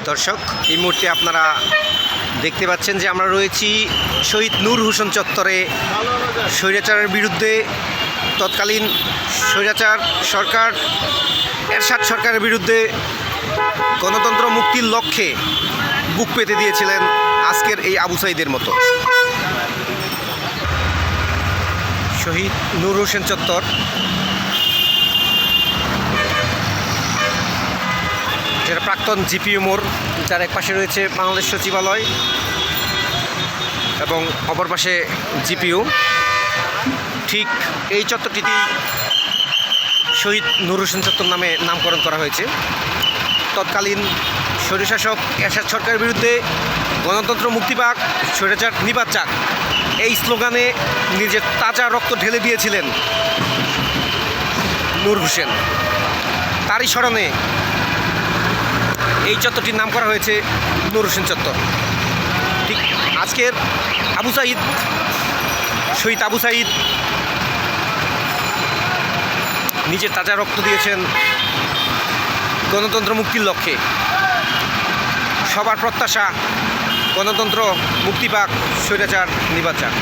দর্শক, এই মুহূর্তে আপনারা দেখতে পাচ্ছেন যে আমরা রয়েছি শহীদ নূর হোসেন চত্বরে। স্বৈরাচারের বিরুদ্ধে তৎকালীন স্বৈরাচার সরকার এরশাদ সরকারের বিরুদ্ধে গণতন্ত্র মুক্তির লক্ষ্যে বুক পেতে দিয়েছিলেন আজকের এই আবু সাঈদের মতো। শহীদ নূর হোসেন চত্বর, যেটা প্রাক্তন জিপিইউ মোড়, যার এক পাশে রয়েছে বাংলাদেশ সচিবালয় এবং অপর পাশে জিপিইউ। ঠিক এই চত্বরটিতেই শহীদ নূর হোসেন চত্বর নামে নামকরণ করা হয়েছে। তৎকালীন স্বৈরশাসক এরশাদ সরকারের বিরুদ্ধে গণতন্ত্র মুক্তি পাক, স্বৈরাচার নিপাত যাক, এই স্লোগানে নিজের তাজা রক্ত ঢেলে দিয়েছিলেন নূর হোসেন। তারই স্মরণে এই চত্বরটির নাম করা হয়েছে নূর হোসেন চত্বর। ঠিক আজকের আবু সাঈদ, শহীদ আবু সাঈদ নিজের তাজা রক্ত দিয়েছেন গণতন্ত্র মুক্তির লক্ষ্যে। সবার প্রত্যাশা গণতন্ত্র মুক্তি পাক, স্বৈরাচার নিপাত যাক।